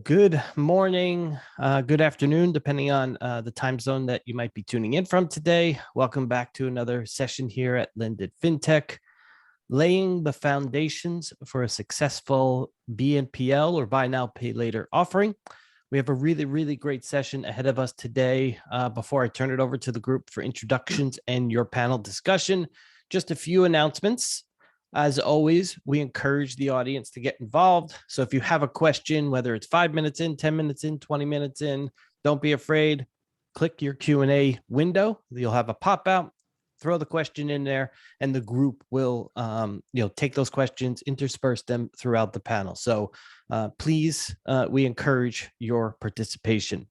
Good morning, good afternoon, depending on the time zone that you might be tuning in from today. Welcome back to another session here at LendIt Fintech, laying the foundations for a successful BNPL or buy now, pay later offering. We have a really great session ahead of us today. Before I turn it over to the group for introductions and your panel discussion, just a few announcements. As always, we encourage the audience to get involved. So if you have a question, whether it's 5 minutes in, 10 minutes in, 20 minutes in, don't be afraid. Click your Q&A window. You'll have a pop out, throw the question in there, and the group will take those questions, intersperse them throughout the panel. So please, we encourage your participation.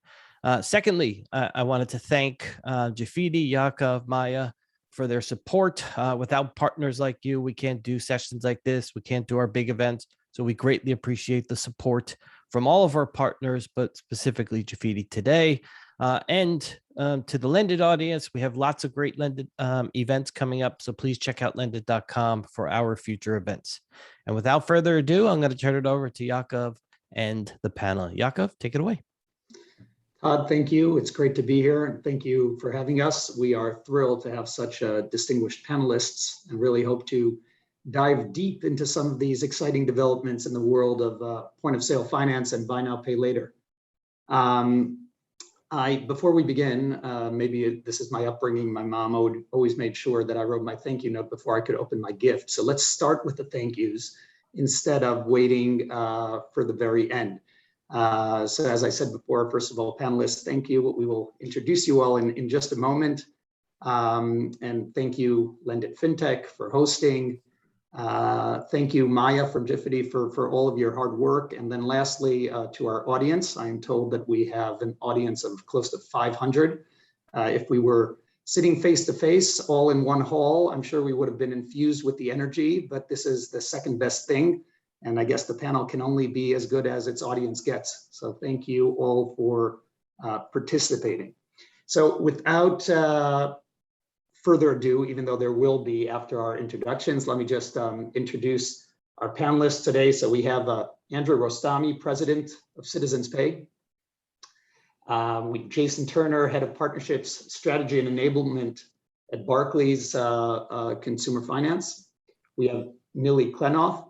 Secondly, I wanted to thank Jifiti, Yakov, Maya, for their support. Without partners like you, we can't do sessions like this. We can't do our big events. So we greatly appreciate the support from all of our partners, but specifically Jifiti today. And to the LendIt audience, we have lots of great LendIt events coming up. So please check out lendit.com for our future events. And without further ado, I'm going to turn it over to Yakov and the panel. Yakov, take it away. Todd, thank you. It's great to be here, and thank you for having us. We are thrilled to have such distinguished panelists and really hope to dive deep into some of these exciting developments in the world of point-of-sale finance and buy now, pay later. Before we begin, maybe this is my upbringing. My mom always made sure that I wrote my thank you note before I could open my gift. So let's start with the thank yous instead of waiting for the very end. So as I said before, first of all, panelists, thank you. We will introduce you all in just a moment. And thank you, LendIt Fintech, for hosting. Thank you, Maya from Jifiti, for all of your hard work. And then lastly, to our audience, I'm told that we have an audience of close to 500. If we were sitting face to face, all in one hall, I'm sure we would have been infused with the energy, but this is the second best thing. And I guess the panel can only be as good as its audience gets. So thank you all for participating. So without further ado, even though there will be after our introductions, let me just introduce our panelists today. So we have Andrew Rostami, President of Citizens Pay. Jason Turner, Head of Partnerships, Strategy and Enablement at Barclays Consumer Finance. We have Millie Klenoff,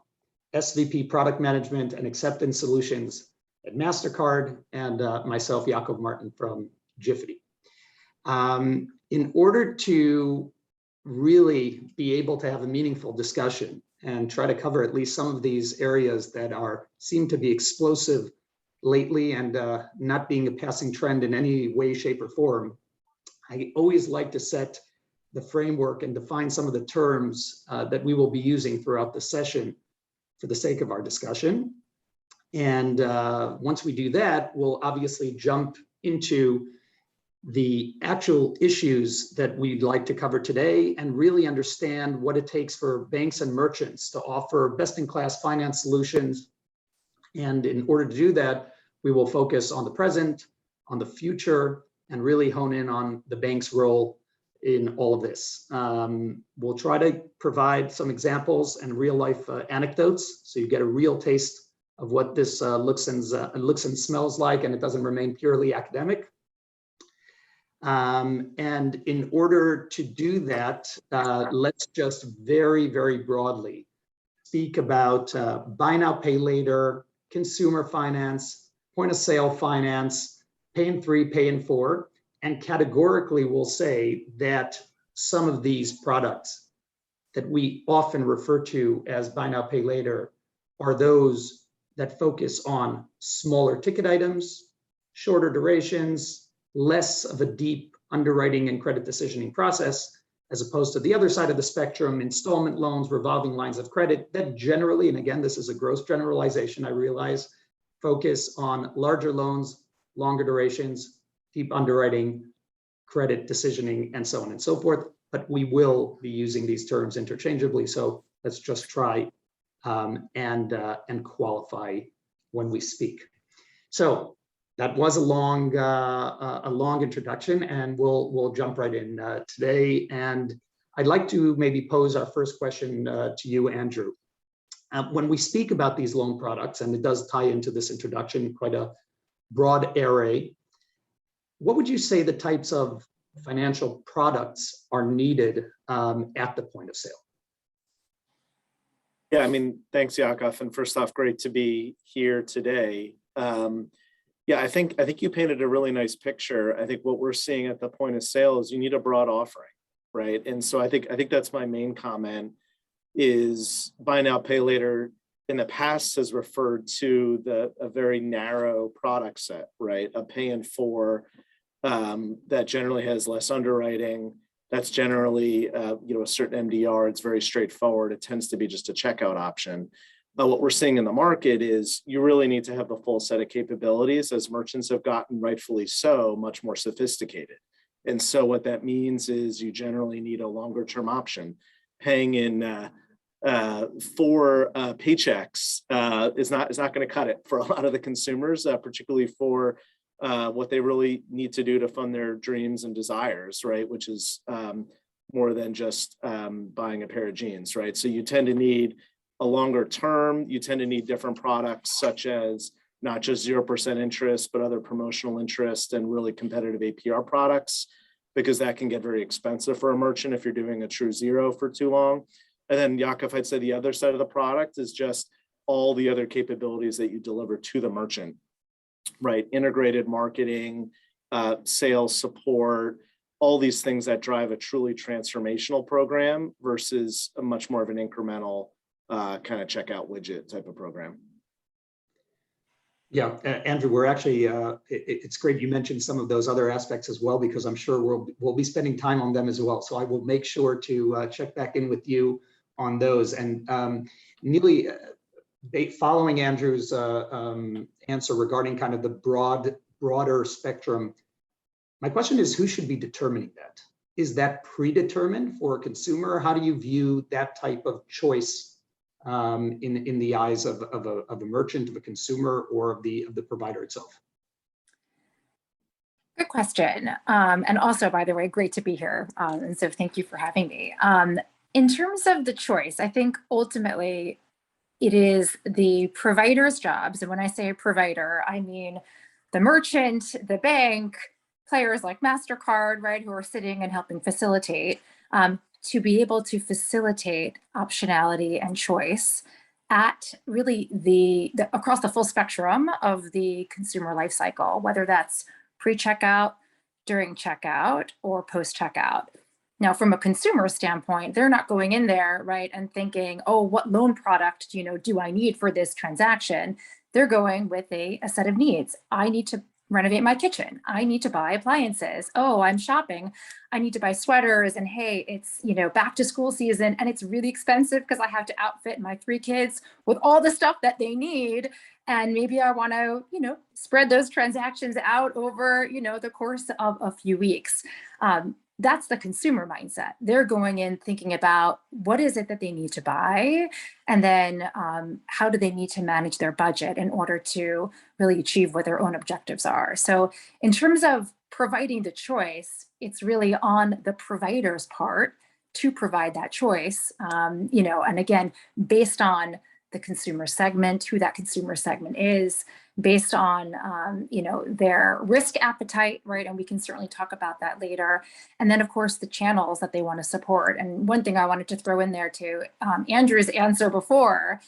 SVP Product Management and Acceptance Solutions at MasterCard, and myself, Yakov Martin from Jifiti. In order to really be able to have a meaningful discussion and try to cover at least some of these areas that seem to be explosive lately and not being a passing trend in any way, shape, or form, I always like to set the framework and define some of the terms that we will be using throughout the session for the sake of our discussion. And once we do that, we'll obviously jump into the actual issues that we'd like to cover today and really understand what it takes for banks and merchants to offer best-in-class finance solutions. And in order to do that, we will focus on the present, on the future, and really hone in on the bank's role in all of this. We'll try to provide some examples and real life anecdotes so you get a real taste of what this looks and smells like, and it doesn't remain purely academic. And in order to do that, let's just very broadly speak about buy now, pay later, consumer finance, point of sale finance, pay in 3, pay in 4. And categorically, we'll say that some of these products that we often refer to as buy now, pay later are those that focus on smaller ticket items, shorter durations, less of a deep underwriting and credit decisioning process, as opposed to the other side of the spectrum, installment loans, revolving lines of credit that generally, and again, this is a gross generalization, I realize, focus on larger loans, longer durations, deep underwriting, credit decisioning, and so on and so forth. But we will be using these terms interchangeably. So let's just try and qualify when we speak. So that was a long introduction, and we'll jump right in today. And I'd like to maybe pose our first question to you, Andrew. When we speak about these loan products, and it does tie into this introduction, quite a broad array, what would you say the types of financial products are needed at the point of sale? Yeah, I mean, thanks, Yakov. And first off, great to be here today. Yeah, I think you painted a really nice picture. I think what we're seeing at the point of sale is you need a broad offering, right? And so I think that's my main comment is buy now, pay later in the past has referred to a very narrow product set, right? A pay in four that generally has less underwriting. That's generally a certain MDR. It's very straightforward. It tends to be just a checkout option. But what we're seeing in the market is you really need to have the full set of capabilities, as merchants have gotten, rightfully so, much more sophisticated. And so what that means is you generally need a longer term option. Paying in 4 paychecks is not going to cut it for a lot of the consumers, particularly for what they really need to do to fund their dreams and desires, right? Which is more than just buying a pair of jeans, right? So you tend to need a longer term. You tend to need different products, such as not just 0% interest, but other promotional interest and really competitive APR products, because that can get very expensive for a merchant if you're doing a true zero for too long. And then Yakov, I'd say the other side of the product is just all the other capabilities that you deliver to the merchant, right? Integrated marketing, sales support, all these things that drive a truly transformational program versus a much more of an incremental kind of checkout widget type of program. Yeah, Andrew, we're actually, it's great you mentioned some of those other aspects as well, because I'm sure we'll be spending time on them as well. So I will make sure to check back in with you on those. And Neely, following Andrew's answer regarding kind of the broader spectrum, my question is, who should be determining that? Is that predetermined for a consumer? How do you view that type of choice in the eyes of a merchant, of a consumer, or of the provider itself? Good question. And also, by the way, great to be here. And so thank you for having me. In terms of the choice, I think ultimately it is the provider's jobs. And when I say provider, I mean the merchant, the bank, players like MasterCard, right, who are sitting and helping facilitate, to be able to facilitate optionality and choice at really across the full spectrum of the consumer life cycle, whether that's pre-checkout, during checkout, or post-checkout. Now, from a consumer standpoint, they're not going in there, right, and thinking, oh, what loan product do I need for this transaction? They're going with a set of needs. I need to renovate my kitchen. I need to buy appliances. Oh, I'm shopping. I need to buy sweaters. And hey, it's back to school season, and it's really expensive because I have to outfit my 3 kids with all the stuff that they need. And maybe I want to, spread those transactions out over, the course of a few weeks. That's the consumer mindset. They're going in thinking about what is it that they need to buy, and then how do they need to manage their budget in order to really achieve what their own objectives are. So in terms of providing the choice, it's really on the provider's part to provide that choice, and again, based on the consumer segment, who that consumer segment is, based on their risk appetite, right? And we can certainly talk about that later. And then, of course, the channels that they want to support. And one thing I wanted to throw in there to Andrew's answer before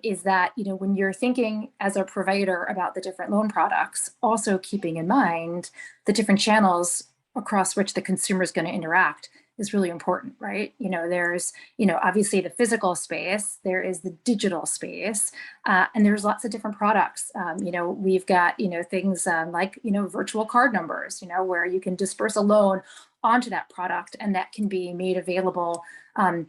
is that when you're thinking as a provider about the different loan products, also keeping in mind the different channels across which the consumer is going to interact is really important, right? There's, obviously the physical space, there is the digital space, and there's lots of different products. We've got, things like, virtual card numbers, where you can disperse a loan onto that product, and that can be made available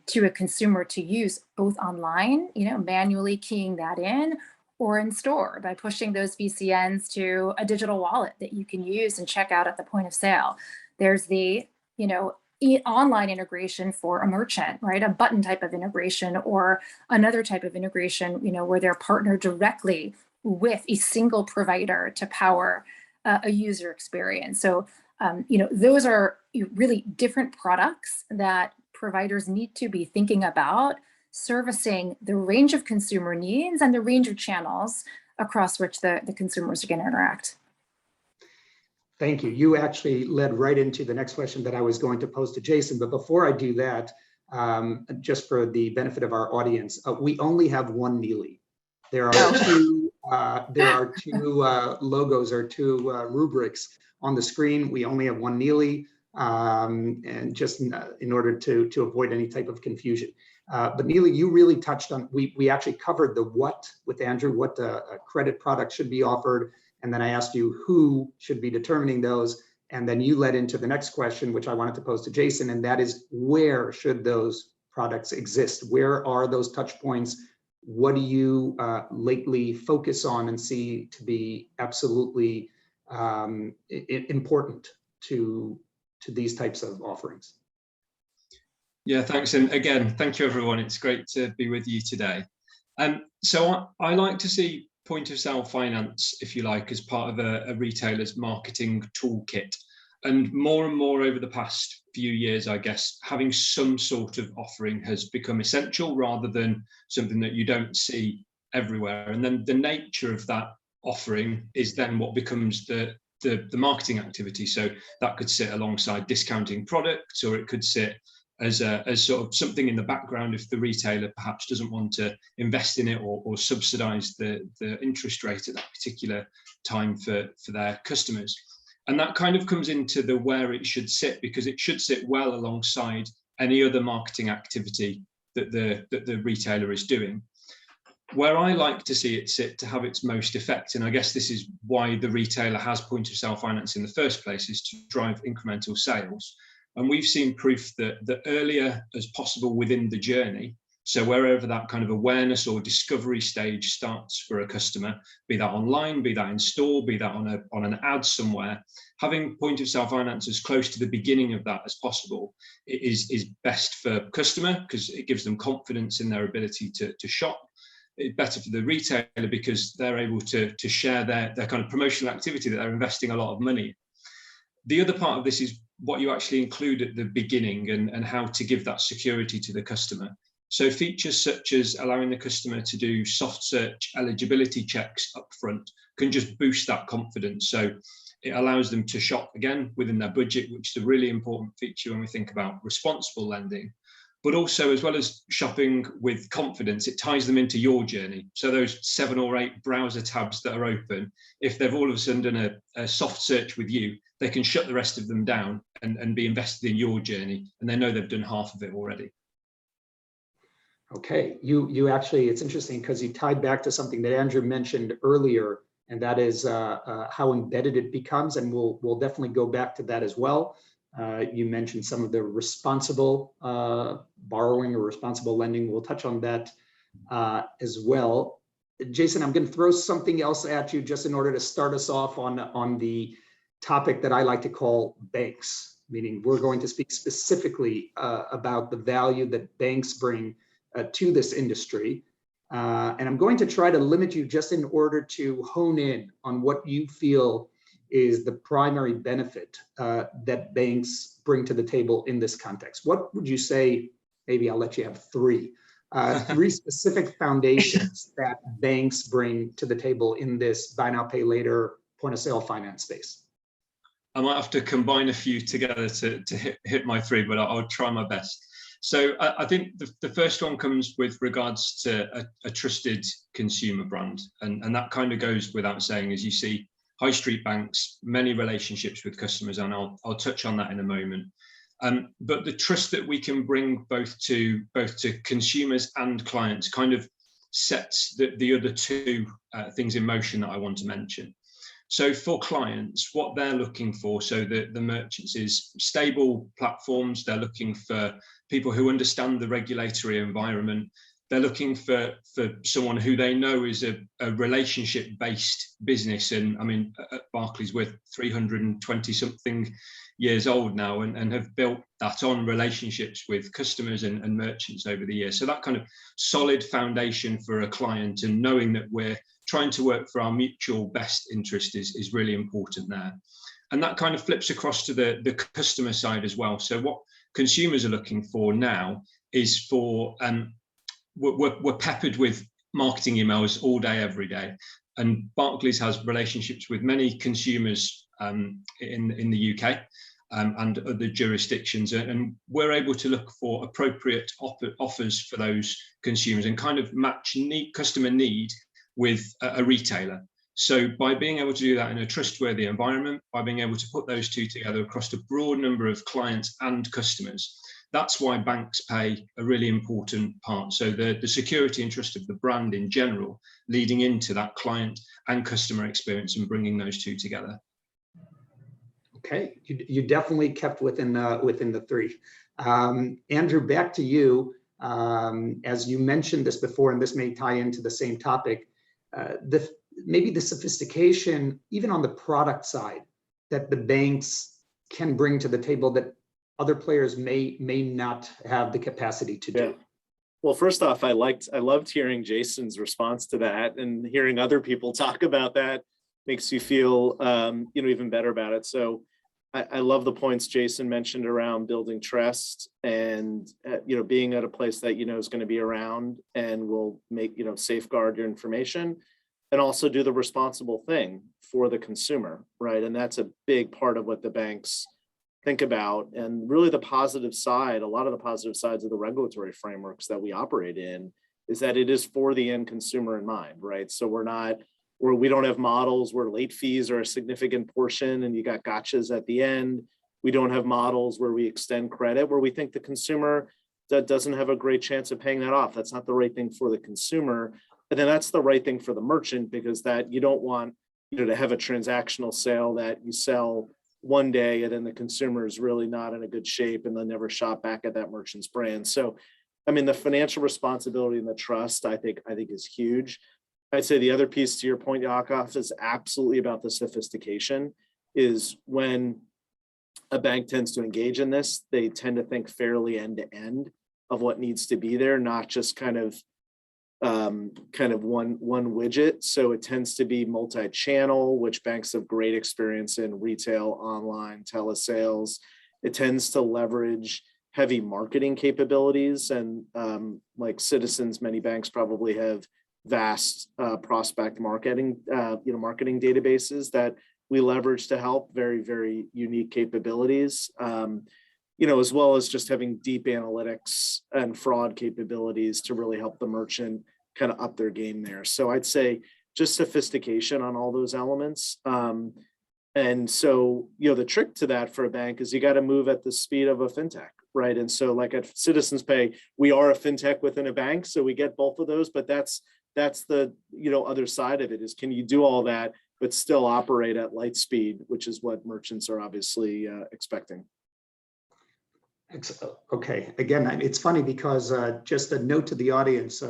to a consumer to use both online, manually keying that in, or in store by pushing those VCNs to a digital wallet that you can use and check out at the point of sale. There's the, online integration for a merchant, right? A button type of integration, or another type of integration, where they're partnered directly with a single provider to power a user experience. So, those are really different products that providers need to be thinking about servicing the range of consumer needs and the range of channels across which the consumers are going to interact. Thank you. You actually led right into the next question that I was going to pose to Jason. But before I do that, just for the benefit of our audience, we only have one Neely. There are two. There are two logos or two rubrics on the screen. We only have one Neely, and just in order to avoid any type of confusion. But Neely, you really touched on. We actually covered the what with Andrew, what credit product should be offered. And then I asked you who should be determining those. And then you led into the next question, which I wanted to pose to Jason, and that is, where should those products exist? Where are those touch points? What do you lately focus on and see to be absolutely important to these types of offerings? Yeah, thanks. And again, thank you, everyone. It's great to be with you today. So I like to see point of sale finance, if you like, as part of a retailer's marketing toolkit. And more over the past few years, I guess, having some sort of offering has become essential rather than something that you don't see everywhere. And then the nature of that offering is then what becomes the marketing activity. So that could sit alongside discounting products, or it could sit as sort of something in the background if the retailer perhaps doesn't want to invest in it or subsidize the interest rate at that particular time for their customers. And that kind of comes into the where it should sit, because it should sit well alongside any other marketing activity that the retailer is doing. Where I like to see it sit to have its most effect, and I guess this is why the retailer has point of sale finance in the first place, is to drive incremental sales. And we've seen proof that the earlier as possible within the journey, so wherever that kind of awareness or discovery stage starts for a customer, be that online, be that in store, be that on an ad somewhere, having point of sale finance as close to the beginning of that as possible is best for customer, because it gives them confidence in their ability to shop. It's better for the retailer because they're able to share their kind of promotional activity that they're investing a lot of money in. The other part of this is what you actually include at the beginning and how to give that security to the customer. So features such as allowing the customer to do soft search eligibility checks up front can just boost that confidence. So it allows them to shop again within their budget, which is a really important feature when we think about responsible lending. But also, as well as shopping with confidence, it ties them into your journey. So those 7 or 8 browser tabs that are open, if they've all of a sudden done a soft search with you, they can shut the rest of them down and be invested in your journey, and they know they've done half of it already. Okay, you actually, it's interesting because you tied back to something that Andrew mentioned earlier, and that is how embedded it becomes, and we'll definitely go back to that as well. You mentioned some of the responsible borrowing or responsible lending. We'll touch on that as well. Jason, I'm going to throw something else at you just in order to start us off on the topic that I like to call banks, meaning we're going to speak specifically about the value that banks bring to this industry. And I'm going to try to limit you just in order to hone in on what you feel is the primary benefit that banks bring to the table in this context. What would you say? Maybe I'll let you have three specific foundations that banks bring to the table in this buy now, pay later point of sale finance space. I might have to combine a few together to hit my 3, but I'll try my best. So I think the first one comes with regards to a trusted consumer brand. And that kind of goes without saying, as you see high street banks, many relationships with customers, and I'll touch on that in a moment. But the trust that we can bring both to consumers and clients kind of sets the other 2 things in motion that I want to mention. So for clients, what they're looking for, so the merchants, is stable platforms. They're looking for people who understand the regulatory environment. They're looking for someone who they know is a relationship-based business. And I mean, at Barclays, we're 320-something years old now and have built that on relationships with customers and merchants over the years. So that kind of solid foundation for a client and knowing that we're trying to work for our mutual best interest is really important there. And that kind of flips across to the customer side as well. So what consumers are looking for now is for we're peppered with marketing emails all day, every day. And Barclays has relationships with many consumers in the UK and other jurisdictions. And we're able to look for appropriate offers for those consumers and kind of match customer need with a retailer. So by being able to do that in a trustworthy environment, by being able to put those two together across a broad number of clients and customers, that's why banks play a really important part. So the security and trust of the brand in general, leading into that client and customer experience and bringing those two together. Okay, you definitely kept within the three. Andrew, back to you. As you mentioned this before, and this may tie into the same topic, maybe the sophistication, even on the product side, that the banks can bring to the table that other players may not have the capacity to do. Well, first off, I loved hearing Jason's response to that, and hearing other people talk about that makes you feel even better about it. So I love the points Jason mentioned around building trust and being at a place that is going to be around and will make safeguard your information, and also do the responsible thing for the consumer, right? And that's a big part of what the banks think about. And really the positive side, a lot of the positive sides of the regulatory frameworks that we operate in is that it is for the end consumer in mind, right? So we don't have models where late fees are a significant portion and you got gotchas at the end. We don't have models where we extend credit, where we think the consumer that doesn't have a great chance of paying that off. That's not the right thing for the consumer. And then that's the right thing for the merchant, because that you don't want to have a transactional sale that you sell one day and then the consumer is really not in a good shape and they'll never shop back at that merchant's brand. So, I mean, the financial responsibility and the trust, I think is huge. I'd say the other piece to your point, Yakov, is absolutely about the sophistication. Is when a bank tends to engage in this, they tend to think fairly end to end of what needs to be there, not just kind of one widget. So it tends to be multi-channel, which banks have great experience in: retail, online, telesales. It tends to leverage heavy marketing capabilities, and like Citizens, many banks probably have vast prospect marketing databases that we leverage to help. Very, very unique capabilities. As well as just having deep analytics and fraud capabilities to really help the merchant kind of up their game there. So I'd say just sophistication on all those elements. And so, the trick to that for a bank is you got to move at the speed of a fintech, right? And so like at Citizens Pay, we are a fintech within a bank, so we get both of those, but that's the other side of it, is can you do all that but still operate at light speed, which is what merchants are obviously expecting. Okay, again, it's funny because just a note to the audience,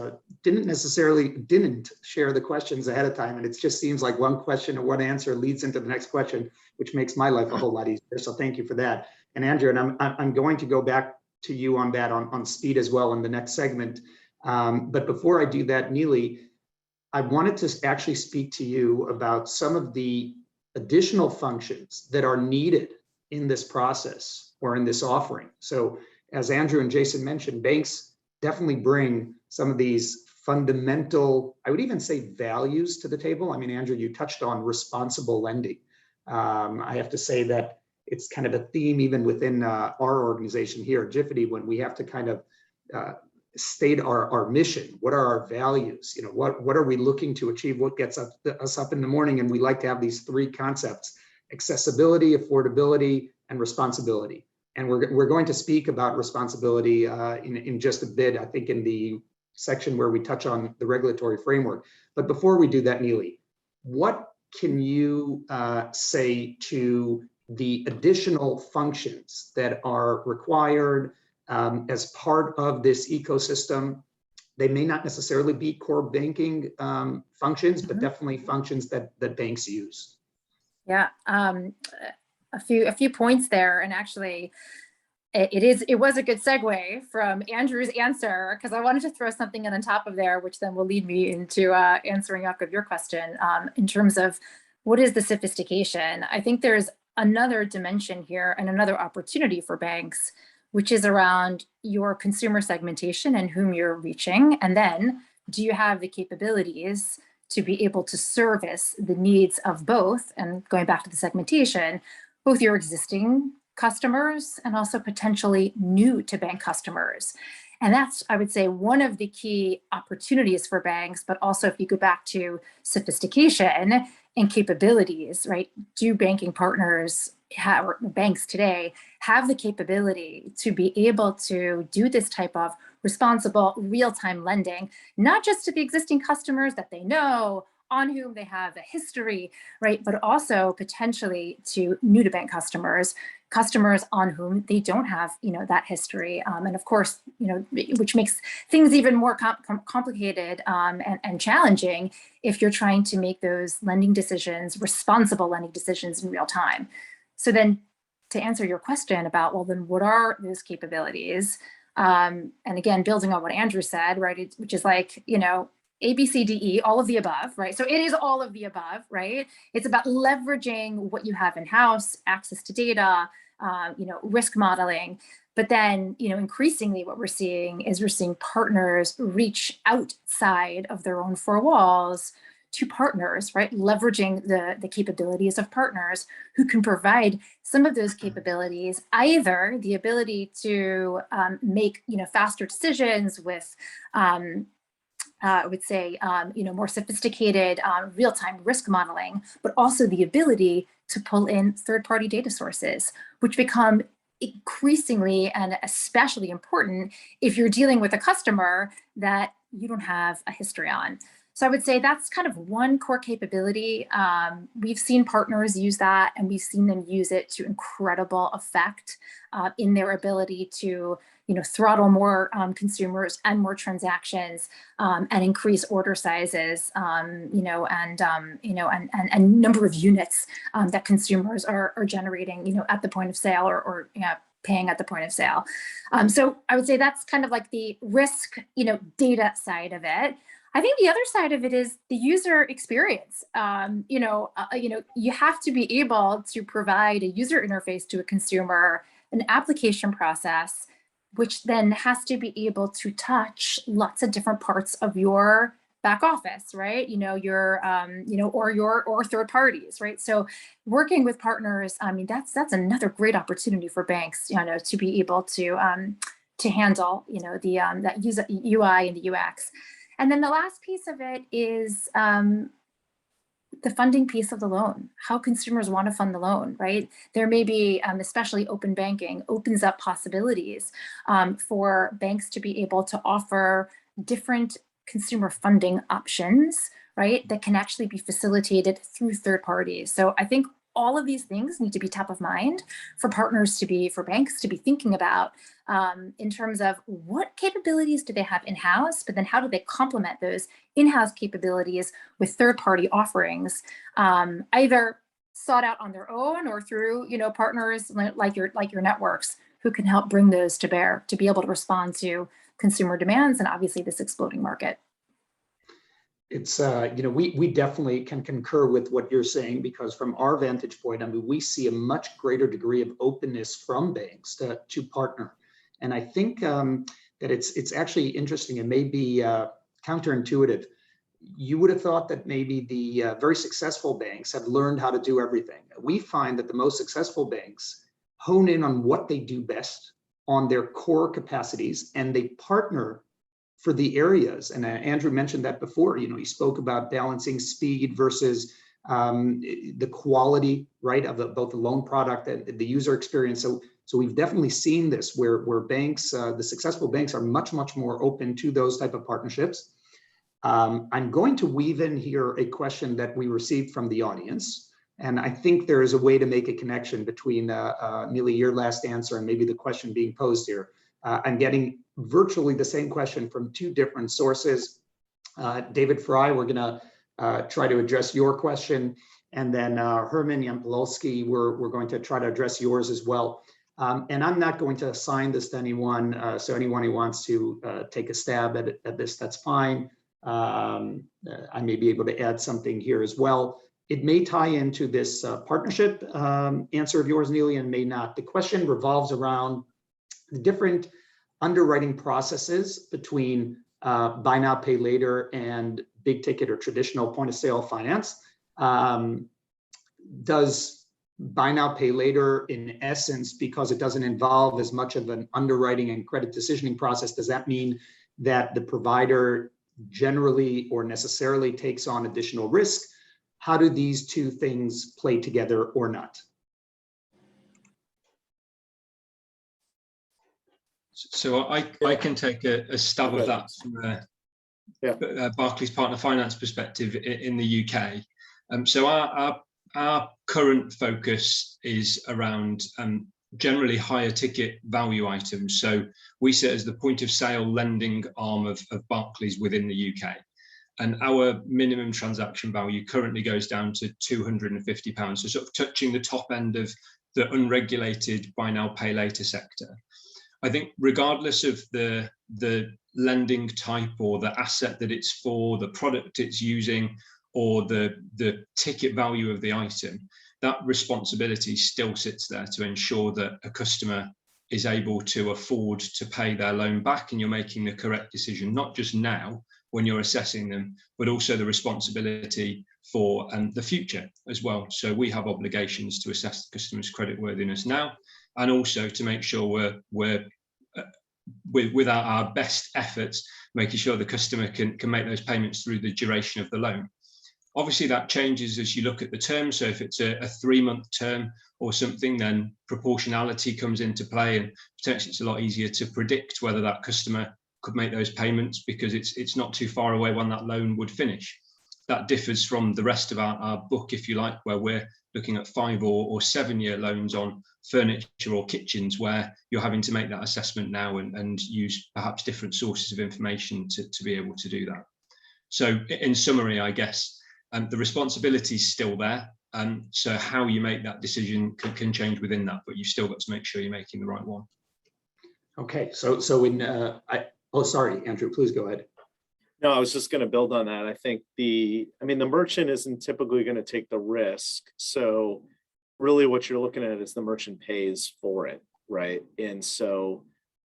didn't share the questions ahead of time, and it just seems like one question or one answer leads into the next question, which makes my life a whole lot easier. So thank you for that. And Andrew, and I'm going to go back to you on that on speed as well in the next segment. But before I do that, Neely, I wanted to actually speak to you about some of the additional functions that are needed in this process or in this offering. So as Andrew and Jason mentioned, banks definitely bring some of these fundamental, I would even say, values to the table. I mean, Andrew, you touched on responsible lending. I have to say that it's kind of a theme even within our organization here at Jifiti, when we have to kind of state our mission. What are our values? What are we looking to achieve? What gets us up in the morning? And we like to have these three concepts: accessibility, affordability, and responsibility. And we're going to speak about responsibility in just a bit, I think in the section where we touch on the regulatory framework. But before we do that, Neely, what can you say to the additional functions that are required as part of this ecosystem? They may not necessarily be core banking functions, but definitely functions that banks use. Yeah. A few points there, and actually it was a good segue from Andrew's answer, because I wanted to throw something in on top of there, which then will lead me into answering Jakob your question in terms of what is the sophistication. I think there's another dimension here and another opportunity for banks, which is around your consumer segmentation and whom you're reaching. And then, do you have the capabilities to be able to service the needs of both? And going back to the segmentation, both your existing customers and also potentially new to bank customers. And that's, I would say, one of the key opportunities for banks, but also if you go back to sophistication and capabilities, right? Do banking partners have, or banks today have the capability to be able to do this type of responsible real-time lending, not just to the existing customers that they know, on whom they have a history, right? But also potentially to new to bank customers, customers on whom they don't have, that history. And of course, which makes things even more complicated and challenging if you're trying to make those lending decisions, responsible lending decisions in real time. So then to answer your question about, well, then what are those capabilities? And again, building on what Andrew said, right, which is like, A, B, C, D, E, all of the above, right? So it is all of the above, right? It's about leveraging what you have in-house, access to data, risk modeling. But then, increasingly what we're seeing partners reach outside of their own four walls to partners, right? Leveraging the capabilities of partners who can provide some of those capabilities, either the ability to make, faster decisions with, I would say, more sophisticated real-time risk modeling, but also the ability to pull in third-party data sources, which become increasingly and especially important if you're dealing with a customer that you don't have a history on. So I would say that's kind of one core capability. We've seen partners use that, and we've seen them use it to incredible effect in their ability to, throttle more consumers and more transactions, and increase order sizes, and number of units that consumers are generating, at the point of sale or paying at the point of sale. So I would say that's kind of like the risk, data side of it. I think the other side of it is the user experience. You have to be able to provide a user interface to a consumer, an application process, which then has to be able to touch lots of different parts of your back office, right? Or third parties, right? So working with partners, that's another great opportunity for banks, to be able to handle, that user UI and the UX. And then the last piece of it is the funding piece of the loan, how consumers want to fund the loan, right? There may be, especially open banking, opens up possibilities for banks to be able to offer different consumer funding options, right? That can actually be facilitated through third parties. So I think all of these things need to be top of mind for partners for banks to be thinking about in terms of what capabilities do they have in-house, but then how do they complement those in-house capabilities with third-party offerings, either sought out on their own or through, partners like your networks who can help bring those to bear to be able to respond to consumer demands and obviously this exploding market. It's, we definitely can concur with what you're saying, because from our vantage point, we see a much greater degree of openness from banks to partner. And I think that it's actually interesting and maybe counterintuitive. You would have thought that maybe the very successful banks have learned how to do everything. We find that the most successful banks hone in on what they do best, on their core capacities, and they partner for the areas. And Andrew mentioned that before, he spoke about balancing speed versus the quality, right, of both the loan product and the user experience. So we've definitely seen this where banks, the successful banks, are much more open to those type of partnerships. I'm going to weave in here a question that we received from the audience. And I think there is a way to make a connection between Neely, your last answer and maybe the question being posed here. I'm getting virtually the same question from two different sources. David Fry, we're going to try to address your question. And then Herman Yampolowski, we're going to try to address yours as well. And I'm not going to assign this to anyone. So anyone who wants to take a stab at this, that's fine. I may be able to add something here as well. It may tie into this partnership answer of yours, Neely, and may not. The question revolves around different underwriting processes between buy now, pay later and big ticket or traditional point of sale finance. Does buy now, pay later, in essence, because it doesn't involve as much of an underwriting and credit decisioning process, does that mean that the provider generally or necessarily takes on additional risk? How do these two things play together or not? So I can take a stab of that from Barclays Partner Finance perspective in the UK. So our current focus is around generally higher ticket value items. So we sit as the point of sale lending arm of Barclays within the UK. And our minimum transaction value currently goes down to £250. So sort of touching the top end of the unregulated buy now, pay later sector. I think regardless of the lending type or the asset that it's for, the product it's using, or the ticket value of the item, that responsibility still sits there to ensure that a customer is able to afford to pay their loan back, and you're making the correct decision, not just now when you're assessing them, but also the responsibility for the future as well. So we have obligations to assess the customer's creditworthiness now, and also to make sure we're with our best efforts, making sure the customer can make those payments through the duration of the loan. Obviously, that changes as you look at the term. So if it's a 3-month term or something, then proportionality comes into play, and potentially it's a lot easier to predict whether that customer could make those payments because it's not too far away when that loan would finish. That differs from the rest of our book, if you like, where we're looking at 5 or 7-year loans on furniture or kitchens, where you're having to make that assessment now and use perhaps different sources of information to be able to do that. So in summary, I guess, the responsibility is still there. So how you make that decision can change within that, but you've still got to make sure you're making the right one. Okay, so in, sorry, Andrew, please go ahead. No, I was just going to build on that. I think the merchant isn't typically going to take the risk. So really what you're looking at is the merchant pays for it, right? And so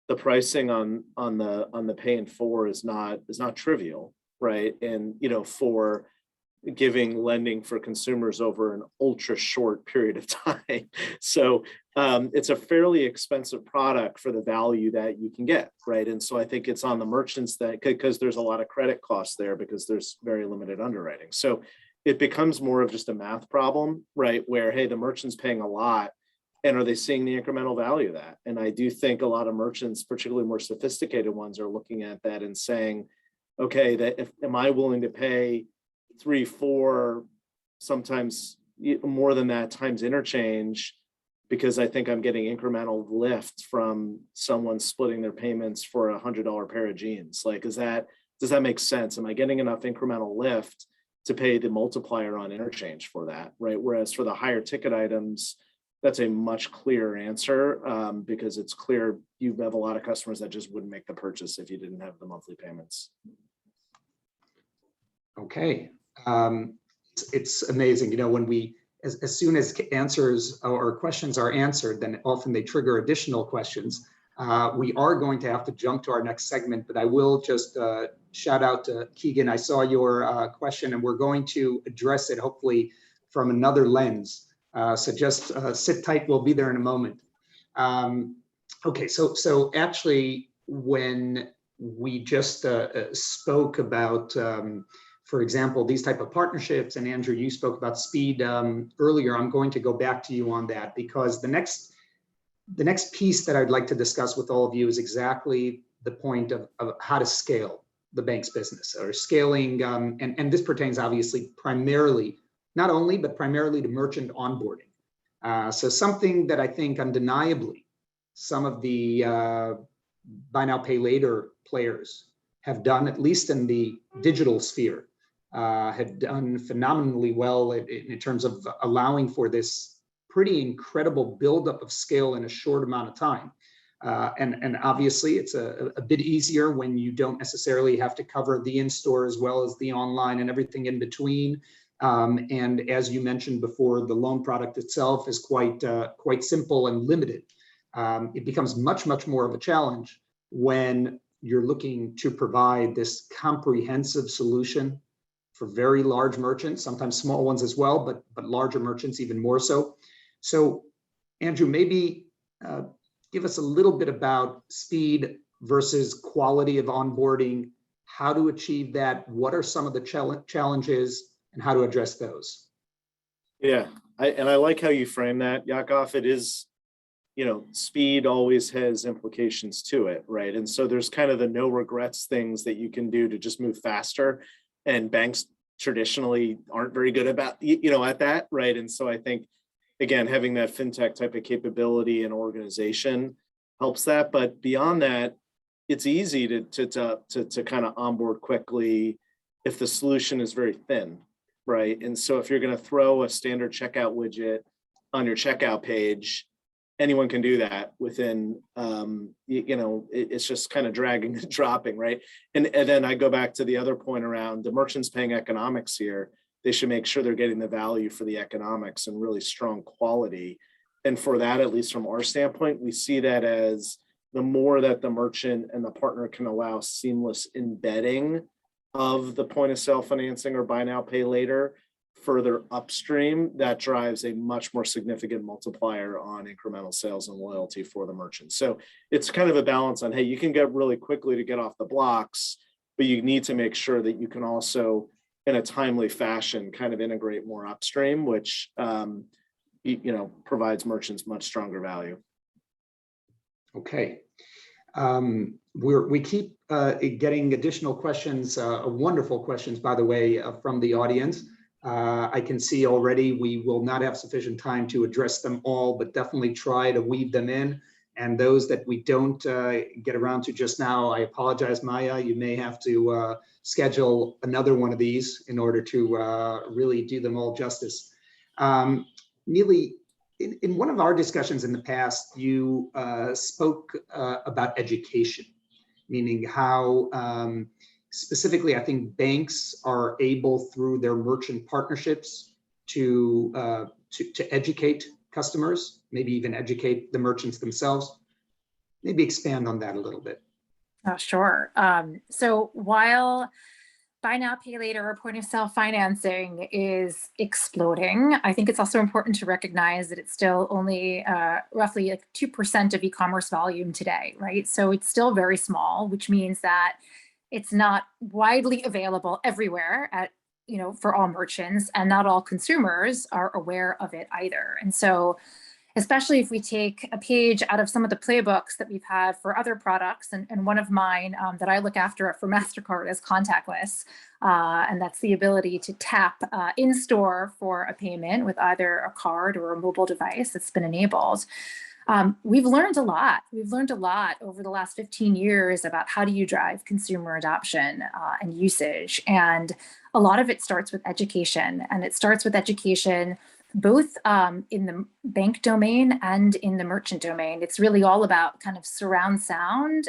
the pricing on the pay in full is not trivial, right? And for giving lending for consumers over an ultra short period of time. So it's a fairly expensive product for the value that you can get, right? And so I think it's on the merchants that, because there's a lot of credit costs there because there's very limited underwriting. So it becomes more of just a math problem, right? Where, hey, the merchant's paying a lot, and are they seeing the incremental value of that? And I do think a lot of merchants, particularly more sophisticated ones, are looking at that and saying, okay, am I willing to pay 3, 4, sometimes more than that times interchange, because I think I'm getting incremental lift from someone splitting their payments for $100 pair of jeans? Like, does that make sense? Am I getting enough incremental lift to pay the multiplier on interchange for that, right? Whereas for the higher ticket items, that's a much clearer answer, because it's clear you have a lot of customers that just wouldn't make the purchase if you didn't have the monthly payments. Okay. It's amazing, when we, as soon as answers or questions are answered, then often they trigger additional questions. We are going to have to jump to our next segment, but I will just shout out to Keegan. I saw your question, and we're going to address it hopefully from another lens. So just sit tight. We'll be there in a moment. Okay, so actually, when we just spoke about for example, these type of partnerships, and Andrew, you spoke about speed earlier. I'm going to go back to you on that, because the next piece that I'd like to discuss with all of you is exactly the point of how to scale the bank's business, or scaling, and this pertains obviously primarily, not only, but primarily to merchant onboarding. So something that I think undeniably some of the buy now, pay later players have done, at least in the digital sphere, had done phenomenally well in terms of allowing for this pretty incredible buildup of scale in a short amount of time. And obviously it's a bit easier when you don't necessarily have to cover the in-store as well as the online and everything in between. And as you mentioned before, the loan product itself is quite simple and limited. It becomes much, much more of a challenge when you're looking to provide this comprehensive solution for very large merchants, sometimes small ones as well, but larger merchants even more so. So, Andrew, maybe give us a little bit about speed versus quality of onboarding, how to achieve that, what are some of the challenges, and how to address those. Yeah, I like how you frame that, Yakov. It is, speed always has implications to it, right? And so there's kind of the no regrets things that you can do to just move faster, and banks traditionally aren't very good about, at that, right? And so I think, again, having that fintech type of capability and organization helps that. But beyond that, it's easy to kind of onboard quickly if the solution is very thin, right? And so if you're going to throw a standard checkout widget on your checkout page, anyone can do that within, it's just kind of dragging and dropping, right? And then I go back to the other point around the merchants paying economics here. They should make sure they're getting the value for the economics and really strong quality. And for that, at least from our standpoint, we see that as the more that the merchant and the partner can allow seamless embedding of the point of sale financing or buy now, pay later further upstream, that drives a much more significant multiplier on incremental sales and loyalty for the merchant. So it's kind of a balance on, hey, you can get really quickly to get off the blocks, but you need to make sure that you can also, in a timely fashion, kind of integrate more upstream, which provides merchants much stronger value. Okay. We keep getting additional questions, wonderful questions, by the way, from the audience. I can see already we will not have sufficient time to address them all, but definitely try to weave them in. And those that we don't get around to just now, I apologize, Maya. You may have to schedule another one of these in order to really do them all justice. Neely, in one of our discussions in the past, you spoke about education, meaning how specifically, I think banks are able through their merchant partnerships to educate customers, maybe even educate the merchants themselves. Maybe expand on that a little bit. Oh, sure. So while buy now, pay later or point of sale financing is exploding, I think it's also important to recognize that it's still only roughly like 2% of e-commerce volume today, right? So it's still very small, which means that it's not widely available everywhere for all merchants, and not all consumers are aware of it either. And so, especially if we take a page out of some of the playbooks that we've had for other products, and one of mine that I look after for MasterCard is contactless, and that's the ability to tap in store for a payment with either a card or a mobile device that's been enabled. We've learned a lot. We've learned a lot over the last 15 years about how do you drive consumer adoption and usage. And a lot of it starts with education, and it starts with education both in the bank domain and in the merchant domain. It's really all about kind of surround sound,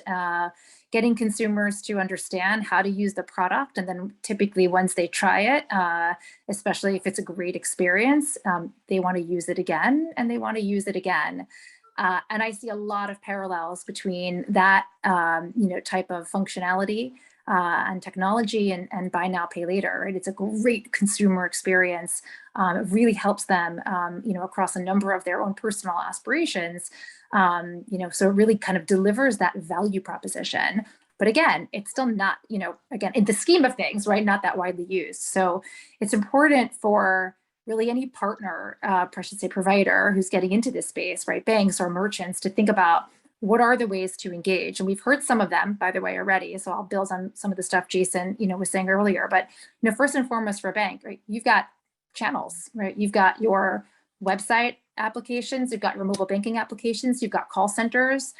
getting consumers to understand how to use the product. And then typically once they try it, especially if it's a great experience, they want to use it again, and they want to use it again. And I see a lot of parallels between that type of functionality and technology and buy now, pay later. Right? It's a great consumer experience. It really helps them, across a number of their own personal aspirations. So it really kind of delivers that value proposition. But again, it's still not, again, in the scheme of things, right, not that widely used. So it's important for really any partner, provider who's getting into this space, right, banks or merchants, to think about what are the ways to engage. And we've heard some of them, by the way, already. So I'll build on some of the stuff Jason, was saying earlier. But, first and foremost for a bank, right, you've got channels, right? You've got your website applications, you've got your mobile banking applications, you've got call centers.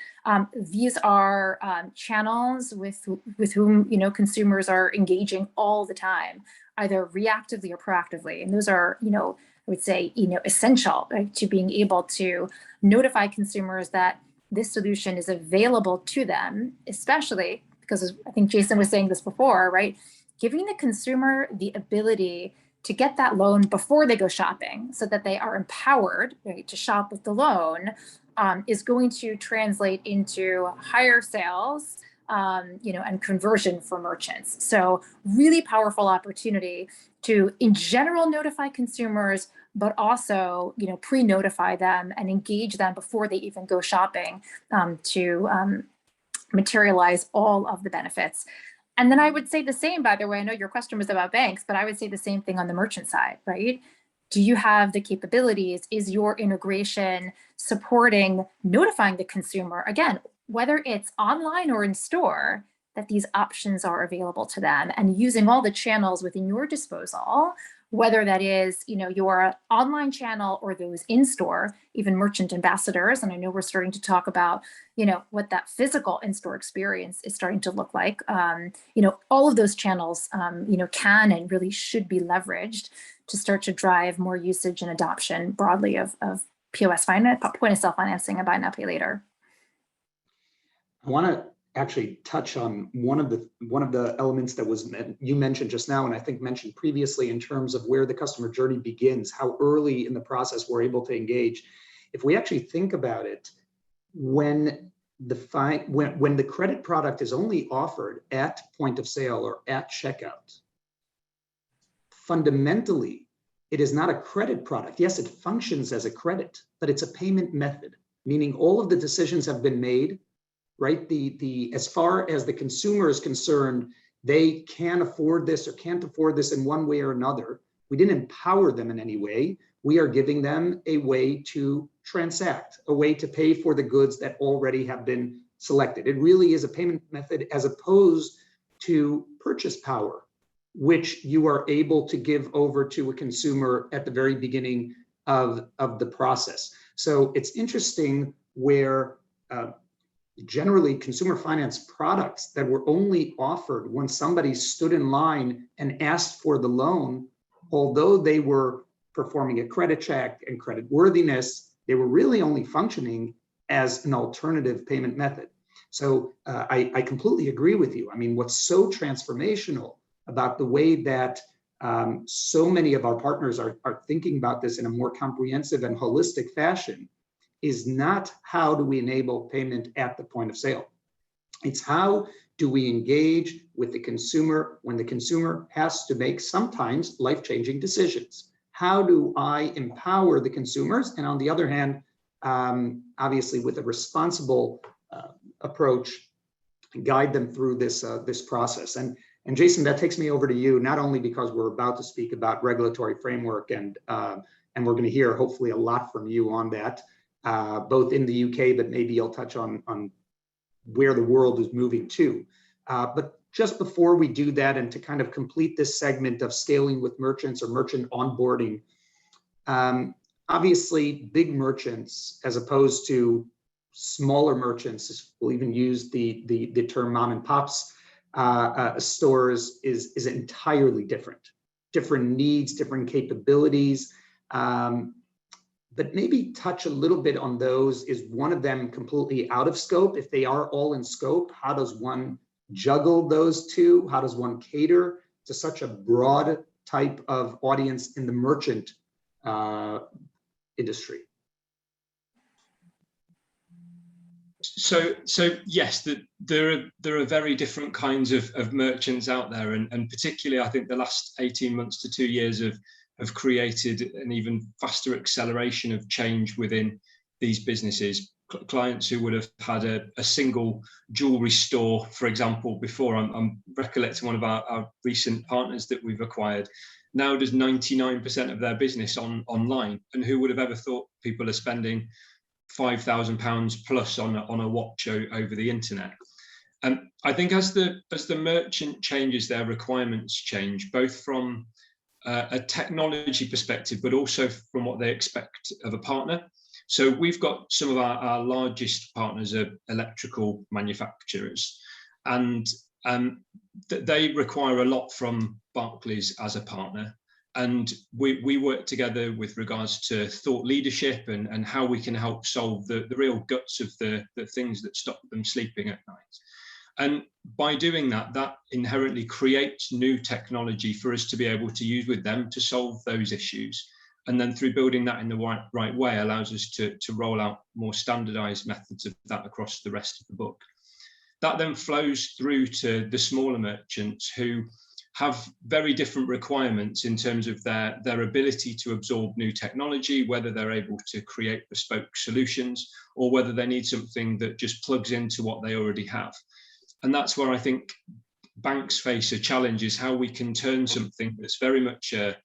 These are channels with whom, consumers are engaging all the time, either reactively or proactively. And those are, I would say, essential, right, to being able to notify consumers that this solution is available to them, especially because I think Jason was saying this before, right? Giving the consumer the ability to get that loan before they go shopping so that they are empowered, right, to shop with the loan is going to translate into higher sales, and conversion for merchants. So really powerful opportunity to, in general, notify consumers, but also, pre-notify them and engage them before they even go shopping, to materialize all of the benefits. And then I would say the same, by the way, I know your question was about banks, but I would say the same thing on the merchant side, right? Do you have the capabilities? Is your integration supporting notifying the consumer, again, whether it's online or in store, that these options are available to them, and using all the channels within your disposal, whether that is, your online channel or those in store, even merchant ambassadors. And I know we're starting to talk about, what that physical in-store experience is starting to look like. All of those channels, can and really should be leveraged to start to drive more usage and adoption broadly of POS finance, point of sale financing, and buy now, pay later. I want to actually touch on one of the elements that you mentioned just now, and I think mentioned previously, in terms of where the customer journey begins, how early in the process we're able to engage. If we actually think about it, when the credit product is only offered at point of sale or at checkout, fundamentally, it is not a credit product. Yes, it functions as a credit, but it's a payment method, meaning all of the decisions have been made, right? As far as the consumer is concerned, they can afford this or can't afford this in one way or another. We didn't empower them in any way. We are giving them a way to transact, a way to pay for the goods that already have been selected. It really is a payment method as opposed to purchase power, which you are able to give over to a consumer at the very beginning of the process. So it's interesting where generally consumer finance products that were only offered when somebody stood in line and asked for the loan, although they were performing a credit check and credit worthiness, they were really only functioning as an alternative payment method. So I completely agree with you. I mean, what's so transformational about the way that so many of our partners are thinking about this in a more comprehensive and holistic fashion is not how do we enable payment at the point of sale. It's how do we engage with the consumer when the consumer has to make sometimes life-changing decisions. How do I empower the consumers? And on the other hand, obviously with a responsible approach, guide them through this process. And Jason, that takes me over to you, not only because we're about to speak about regulatory framework and we're going to hear hopefully a lot from you on that, both in the UK, but maybe you'll touch on where the world is moving to. But just before we do that, and to kind of complete this segment of scaling with merchants or merchant onboarding, obviously big merchants, as opposed to smaller merchants, we'll even use the term mom and pops stores, is entirely different needs, different capabilities. But maybe touch a little bit on those. Is one of them completely out of scope? If they are all in scope, how does one juggle those two? How does one cater to such a broad type of audience in the merchant industry? So yes, there are very different kinds of merchants out there, and particularly I think the last 18 months to 2 years have created an even faster acceleration of change within these businesses. Clients who would have had a single jewelry store, for example, before, I'm recollecting one of our recent partners that we've acquired, now does 99% of their business online. And who would have ever thought people are spending £5,000 plus on a watch over the internet? And I think as the merchant changes, their requirements change, both from a technology perspective, but also from what they expect of a partner. So we've got some of our largest partners are electrical manufacturers, and they require a lot from Barclays as a partner. And we work together with regards to thought leadership and how we can help solve the real guts of the things that stop them sleeping at night. And by doing that, that inherently creates new technology for us to be able to use with them to solve those issues. And then through building that in the right way allows us to roll out more standardized methods of that across the rest of the book. That then flows through to the smaller merchants who have very different requirements in terms of their ability to absorb new technology, whether they're able to create bespoke solutions or whether they need something that just plugs into what they already have. And that's where I think banks face a challenge, is how we can turn something that's very much a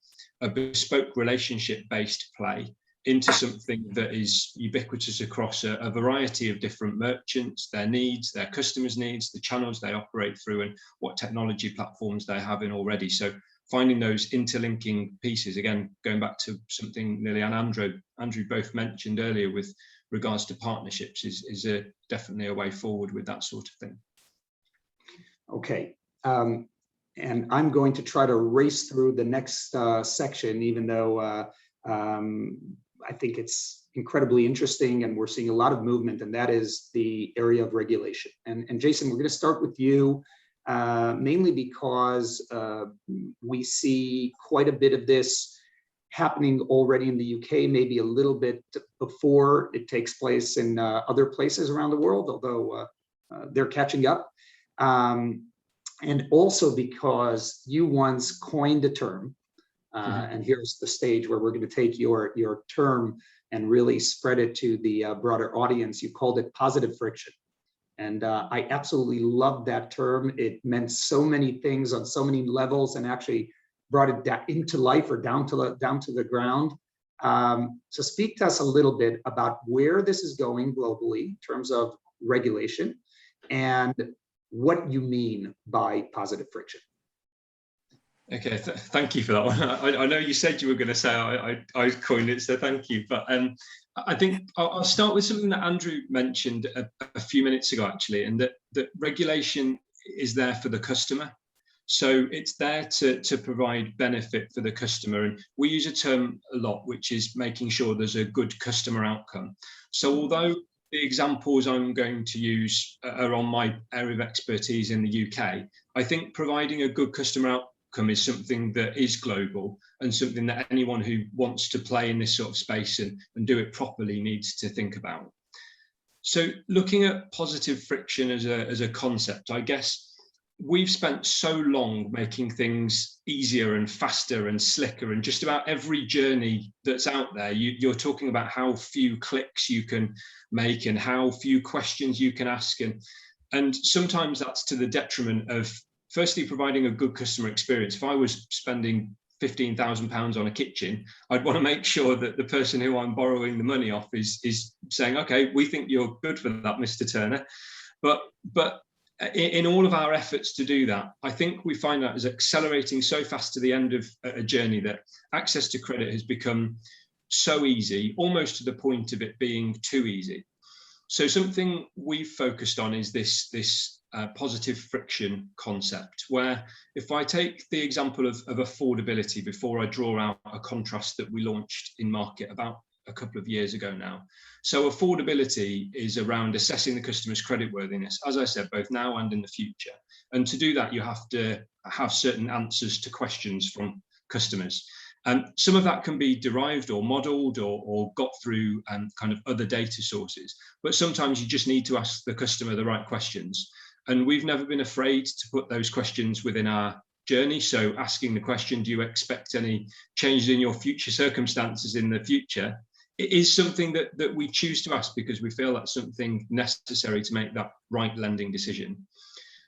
bespoke relationship-based play into something that is ubiquitous across a variety of different merchants, their needs, their customers' needs, the channels they operate through, and what technology platforms they have in already. So finding those interlinking pieces, again, going back to something Lily and Andrew both mentioned earlier with regards to partnerships, is definitely a way forward with that sort of thing. Okay. And I'm going to try to race through the next section, even though I think it's incredibly interesting and we're seeing a lot of movement, and that is the area of regulation. And Jason, we're going to start with you, mainly because we see quite a bit of this happening already in the UK, maybe a little bit before it takes place in other places around the world, although they're catching up. And also because you once coined a term, and here's the stage where we're going to take your term and really spread it to the broader audience. You called it positive friction. And I absolutely loved that term. It meant so many things on so many levels and actually brought it into life or down to the ground. So speak to us a little bit about where this is going globally in terms of regulation and what you mean by positive friction. Okay, thank you for that one. I know you said you were going to say I coined it, so thank you. But I think I'll start with something that Andrew mentioned a few minutes ago, actually, and that regulation is there for the customer. So it's there to provide benefit for the customer. And we use a term a lot, which is making sure there's a good customer outcome. So although the examples I'm going to use are on my area of expertise in the UK, I think providing a good customer outcome is something that is global and something that anyone who wants to play in this sort of space and do it properly needs to think about. So looking at positive friction as a concept, I guess we've spent so long making things easier and faster and slicker, and just about every journey that's out there, you're talking about how few clicks you can make and how few questions you can ask. And sometimes that's to the detriment of, firstly, providing a good customer experience. If I was spending £15,000 on a kitchen, I'd want to make sure that the person who I'm borrowing the money off is saying, okay, we think you're good for that, Mr. Turner. But in all of our efforts to do that, I think we find that as accelerating so fast to the end of a journey that access to credit has become so easy, almost to the point of it being too easy. So something we've focused on is this positive friction concept, where if I take the example of affordability, before I draw out a contrast that we launched in market about a couple of years ago now. So affordability is around assessing the customer's creditworthiness, as I said, both now and in the future. And to do that, you have to have certain answers to questions from customers. And some of that can be derived or modeled or got through kind of other data sources. But sometimes you just need to ask the customer the right questions. And we've never been afraid to put those questions within our journey. So asking the question, do you expect any changes in your future circumstances in the future? It is something that we choose to ask because we feel that's something necessary to make that right lending decision.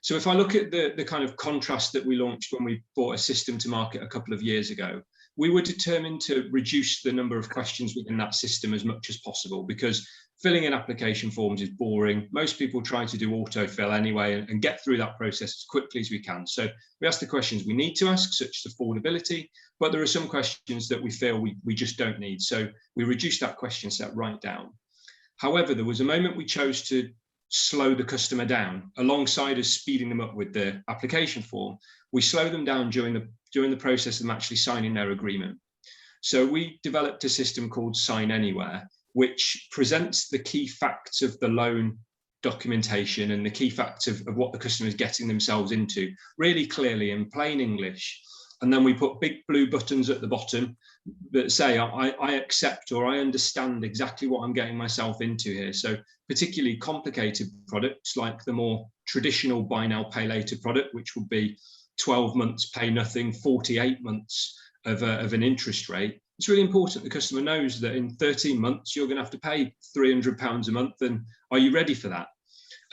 So if I look at the kind of contrast that we launched when we brought a system to market a couple of years ago, we were determined to reduce the number of questions within that system as much as possible, because filling in application forms is boring. Most people try to do autofill anyway and get through that process as quickly as we can. So we ask the questions we need to ask, such as affordability, but there are some questions that we feel we just don't need. So we reduced that question set right down. However, there was a moment we chose to slow the customer down alongside us speeding them up with the application form. We slow them down during the process of them actually signing their agreement. So we developed a system called Sign Anywhere, which presents the key facts of the loan documentation and the key facts of what the customer is getting themselves into really clearly in plain English. And then we put big blue buttons at the bottom that say, I accept or I understand exactly what I'm getting myself into here. So particularly complicated products like the more traditional buy now, pay later product, which would be 12 months, pay nothing, 48 months of an interest rate. It's really important the customer knows that in 13 months, you're going to have to pay £300 a month. And are you ready for that?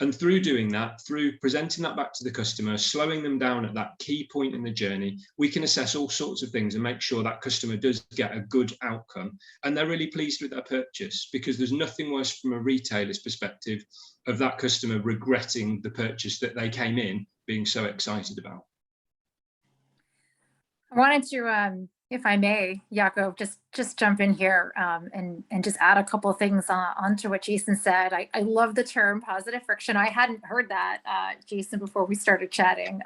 And through doing that, through presenting that back to the customer, slowing them down at that key point in the journey, we can assess all sorts of things and make sure that customer does get a good outcome. And they're really pleased with their purchase, because there's nothing worse from a retailer's perspective of that customer regretting the purchase that they came in being so excited about. I wanted to, if I may, Jaco, just jump in here and just add a couple of things onto what Jason said. I love the term positive friction. I hadn't heard that, Jason, before we started chatting,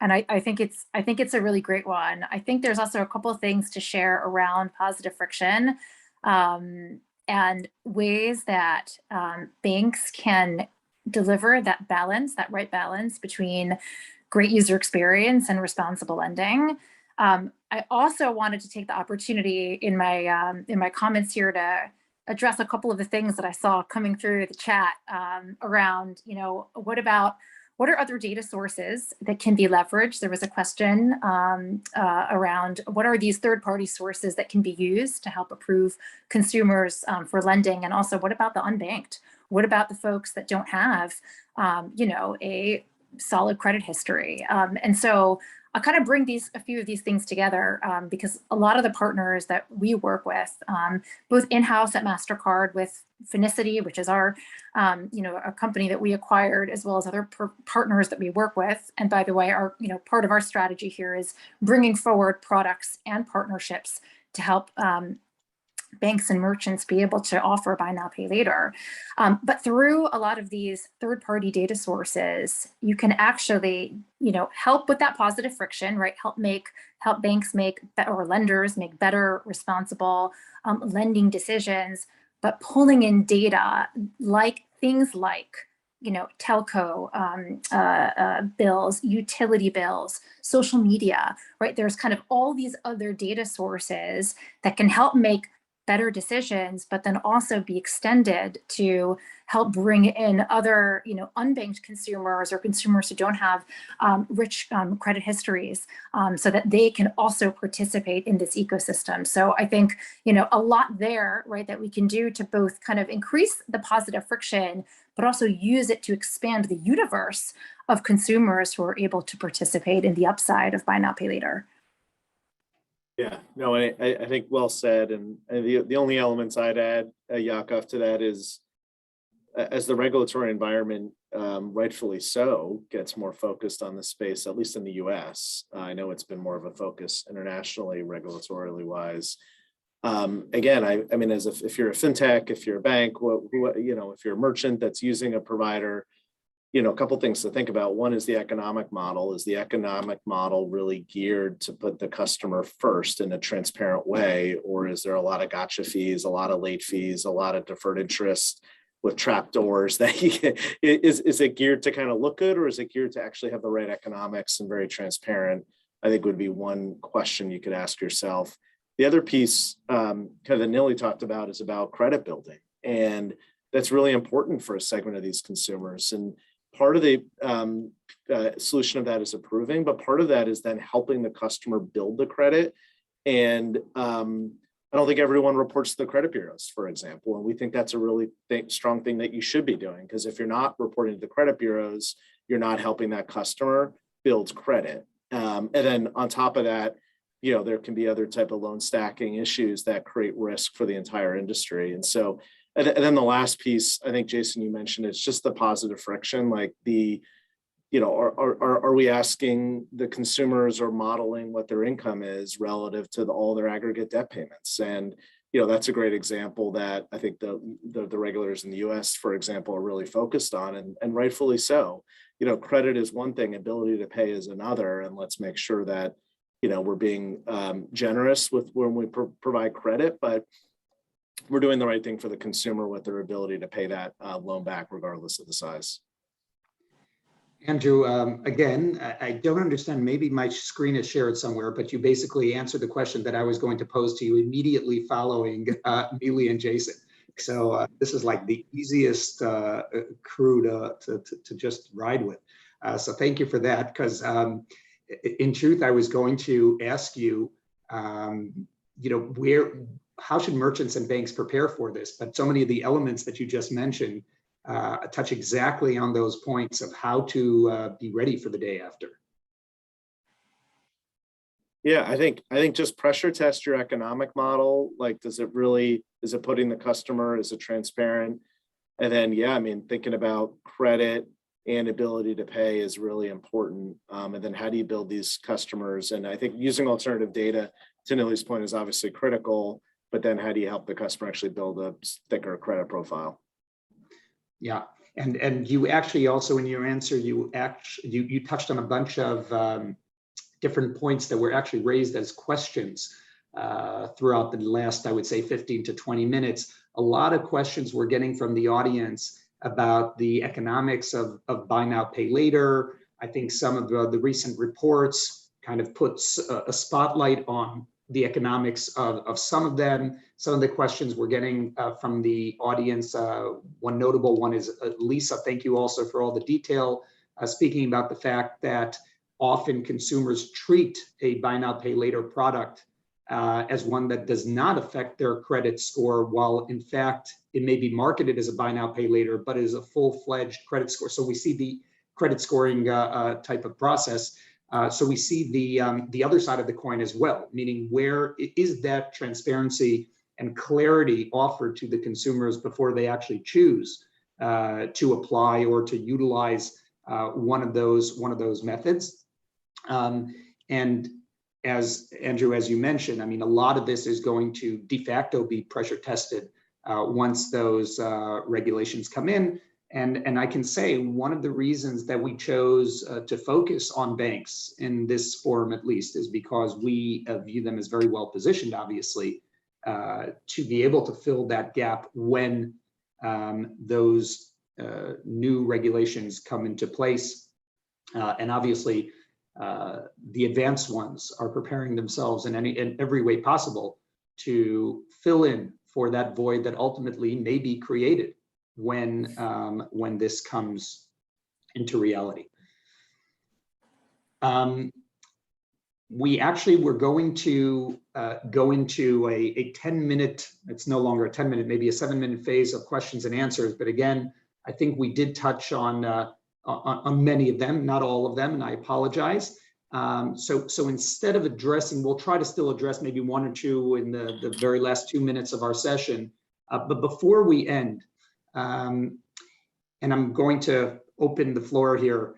and I think it's a really great one. I think there's also a couple of things to share around positive friction and ways that banks can deliver that balance, that right balance between great user experience and responsible lending. I also wanted to take the opportunity in my comments here to address a couple of the things that I saw coming through the chat around, what are other data sources that can be leveraged? There was a question around what are these third-party sources that can be used to help approve consumers for lending, and also what about the unbanked? What about the folks that don't have, a solid credit history? And so I'll kind of bring a few of these things together because a lot of the partners that we work with, both in-house at MasterCard with Finicity, which is our, a company that we acquired, as well as other partners that we work with. And by the way, our, part of our strategy here is bringing forward products and partnerships to help banks and merchants be able to offer buy now, pay later. But through a lot of these third-party data sources, you can actually, help with that positive friction, right? Help banks or lenders make better, responsible lending decisions, but pulling in data like things like, telco bills, utility bills, social media, right? There's kind of all these other data sources that can help make better decisions, but then also be extended to help bring in other, unbanked consumers or consumers who don't have rich credit histories, so that they can also participate in this ecosystem. So I think, a lot there, right, that we can do to both kind of increase the positive friction, but also use it to expand the universe of consumers who are able to participate in the upside of buy now, pay later. Yeah, no, I think well said. And the only elements I'd add, Yakov, to that is as the regulatory environment, rightfully so, gets more focused on the space, at least in the US. I know it's been more of a focus internationally, regulatorily wise. Again, I mean, if you're a fintech, if you're a bank, if you're a merchant that's using a provider, a couple things to think about. One is the economic model. Is the economic model really geared to put the customer first in a transparent way? Or is there a lot of gotcha fees, a lot of late fees, a lot of deferred interest with trapdoors? Is it geared to kind of look good, or is it geared to actually have the right economics and very transparent? I think would be one question you could ask yourself. The other piece kind of that Nili talked about is about credit building. And that's really important for a segment of these consumers. And part of the solution of that is approving, but part of that is then helping the customer build the credit. And I don't think everyone reports to the credit bureaus, for example. And we think that's a really strong thing that you should be doing, because if you're not reporting to the credit bureaus, you're not helping that customer build credit. And then on top of that, there can be other type of loan stacking issues that create risk for the entire industry. And so and then the last piece, I think, Jason, you mentioned, it's just the positive friction, like are we asking the consumers or modeling what their income is relative to all their aggregate debt payments? And, that's a great example that I think the regulators in the US, for example, are really focused on, and rightfully so. Credit is one thing, ability to pay is another. And let's make sure that, we're being generous with when we provide credit, but we're doing the right thing for the consumer with their ability to pay that loan back regardless of the size. Andrew, again, I don't understand, maybe my screen is shared somewhere, but you basically answered the question that I was going to pose to you immediately following Mealy and Jason. So this is like the easiest crew to just ride with. So thank you for that, because in truth, I was going to ask you, how should merchants and banks prepare for this? But so many of the elements that you just mentioned touch exactly on those points of how to be ready for the day after. Yeah, I think just pressure test your economic model. Like, is it putting the customer, is it transparent? And then, yeah, I mean, thinking about credit and ability to pay is really important. And then how do you build these customers? And I think using alternative data, to Nili's point, is obviously critical, but then how do you help the customer actually build a thicker credit profile? Yeah, and you actually also in your answer, you touched on a bunch of different points that were actually raised as questions throughout the last, I would say, 15 to 20 minutes. A lot of questions we're getting from the audience about the economics of buy now, pay later. I think some of the recent reports kind of puts a spotlight on the economics of some of them. Some of the questions we're getting from the audience, one notable one is Lisa, thank you also for all the detail, speaking about the fact that often consumers treat a buy now, pay later product as one that does not affect their credit score, while in fact it may be marketed as a buy now, pay later, but is a full-fledged credit score. So we see the credit scoring type of process. So we see the other side of the coin as well, meaning where is that transparency and clarity offered to the consumers before they actually choose to apply or to utilize one of those methods. And as Andrew, as you mentioned, I mean, a lot of this is going to de facto be pressure tested once those regulations come in. And I can say one of the reasons that we chose to focus on banks in this forum, at least, is because we view them as very well positioned, obviously, to be able to fill that gap when those new regulations come into place. And obviously, the advanced ones are preparing themselves in every way possible to fill in for that void that ultimately may be created when this comes into reality. We actually were going to go into a 10-minute, it's no longer a 10-minute, maybe a 7-minute phase of questions and answers. But again, I think we did touch on many of them, not all of them, and I apologize. So instead of addressing, we'll try to still address maybe one or two in the very last 2 minutes of our session. But before we end, and I'm going to open the floor here,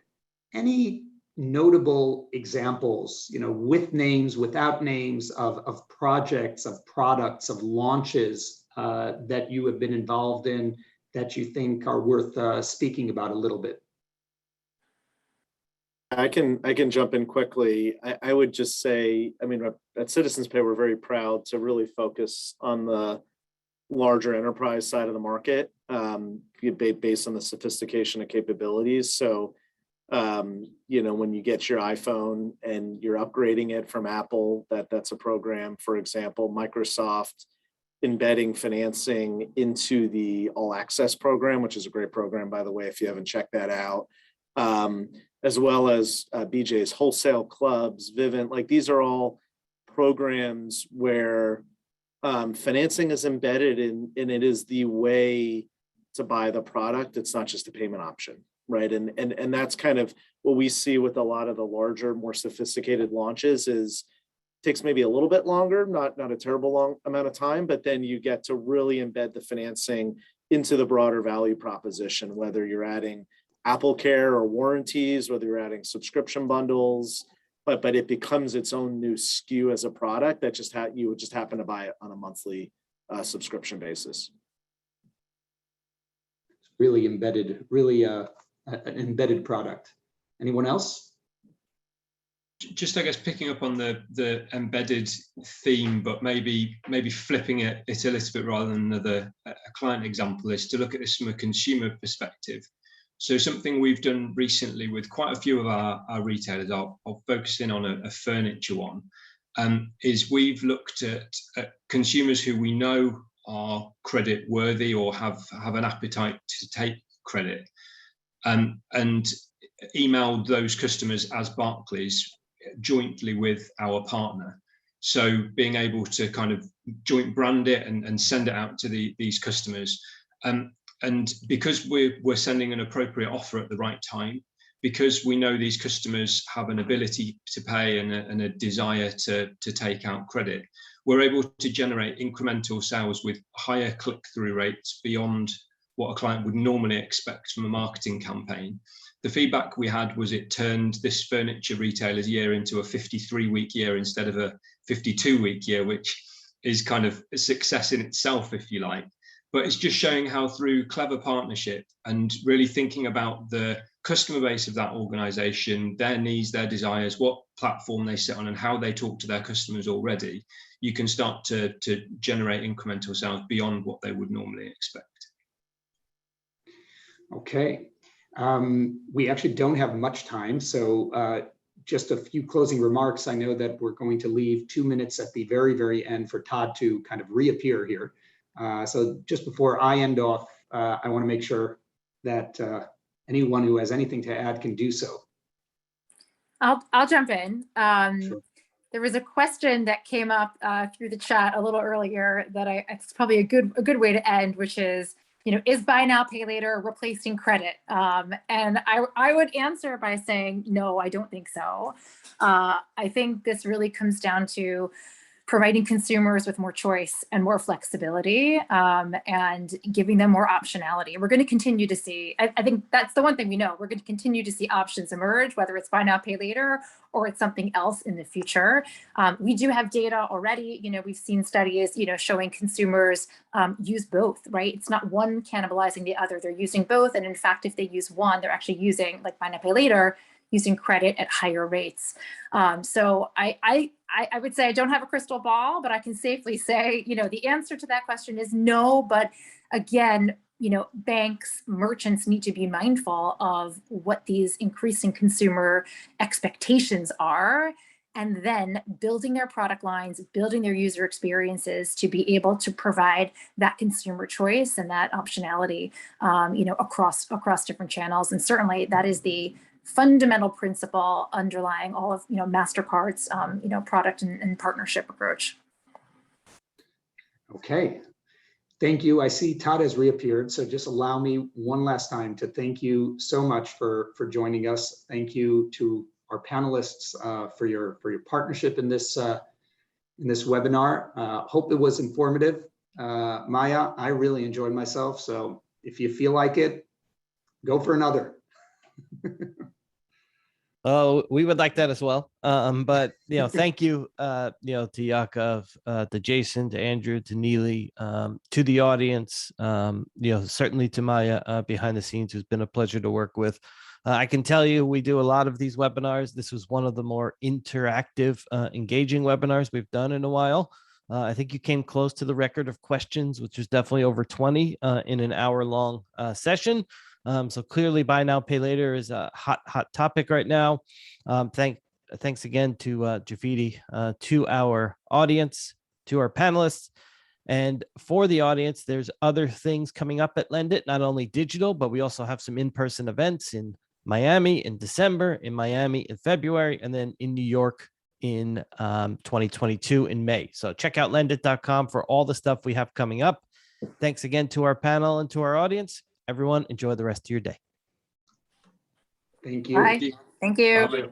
any notable examples, with names, without names, of projects, of products, of launches that you have been involved in that you think are worth speaking about a little bit? I can jump in quickly. I would just say, I mean, at Citizens Pay, we're very proud to really focus on the larger enterprise side of the market, based on the sophistication of capabilities. So, when you get your iPhone and you're upgrading it from Apple, that's a program. For example, Microsoft embedding financing into the All Access program, which is a great program, by the way, if you haven't checked that out. As well as BJ's wholesale clubs, Vivint, like these are all programs where financing is embedded in, and it is the way to buy the product. It's not just a payment option, right? And that's kind of what we see with a lot of the larger, more sophisticated launches is takes maybe a little bit longer, not a terrible long amount of time, but then you get to really embed the financing into the broader value proposition, whether you're adding Apple Care or warranties, whether you're adding subscription bundles, but it becomes its own new SKU as a product that you would just happen to buy it on a monthly subscription basis. It's really embedded, really an embedded product. Anyone else? Just, I guess, picking up on the embedded theme, but maybe flipping it a little bit rather than a client example, is to look at this from a consumer perspective. So something we've done recently with quite a few of our retailers, I'll focus in on a furniture one, is we've looked at consumers who we know are credit worthy or have an appetite to take credit, and emailed those customers as Barclays jointly with our partner. So being able to kind of joint brand it and send it out to these customers. And because we're sending an appropriate offer at the right time, because we know these customers have an ability to pay and a desire to take out credit, we're able to generate incremental sales with higher click-through rates beyond what a client would normally expect from a marketing campaign. The feedback we had was it turned this furniture retailer's year into a 53-week year instead of a 52-week year, which is kind of a success in itself, if you like. But it's just showing how through clever partnership and really thinking about the customer base of that organization, their needs, their desires, what platform they sit on and how they talk to their customers already, you can start to generate incremental sales beyond what they would normally expect. Okay. We actually don't have much time, so just a few closing remarks. I know that we're going to leave 2 minutes at the very, very end for Todd to kind of reappear here. So just before I end off, I want to make sure that anyone who has anything to add can do so. I'll jump in. Sure. There was a question that came up through the chat a little earlier that it's probably a good way to end, which is, is buy now, pay later replacing credit? And I would answer by saying, no, I don't think so. I think this really comes down to providing consumers with more choice and more flexibility, and giving them more optionality. We're going to continue to see, I think that's the one thing we know, we're going to continue to see options emerge, whether it's buy now, pay later, or it's something else in the future. We do have data already, we've seen studies, showing consumers use both, right? It's not one cannibalizing the other, they're using both. And in fact, if they use one, they're actually using, like buy now, pay later, using credit at higher rates. So I would say I don't have a crystal ball, but I can safely say, the answer to that question is no. But again, banks, merchants need to be mindful of what these increasing consumer expectations are, and then building their product lines, building their user experiences to be able to provide that consumer choice and that optionality, across different channels. And certainly that is the fundamental principle underlying all of MasterCard's product and partnership approach. Okay, thank you. I see Todd has reappeared, so just allow me one last time to thank you so much for joining us. Thank you to our panelists for your partnership in this webinar. Hope it was informative. Maya, I really enjoyed myself, so if you feel like it, go for another. Oh, we would like that as well. But thank you, to Yakov, to Jason, to Andrew, to Neely, to the audience, certainly to Maya behind the scenes, who's been a pleasure to work with. I can tell you, we do a lot of these webinars. This was one of the more interactive, engaging webinars we've done in a while. I think you came close to the record of questions, which was definitely over 20 in an hour-long session. So clearly, buy now, pay later is a hot topic right now. Thanks again to Jifiti, to our audience, to our panelists. And for the audience, there's other things coming up at LendIt, not only digital, but we also have some in-person events in Miami in December, in Miami in February, and then in New York in 2022 in May. So check out lendit.com for all the stuff we have coming up. Thanks again to our panel and to our audience. Everyone, enjoy the rest of your day. Thank you. Bye. Thank you. Bye.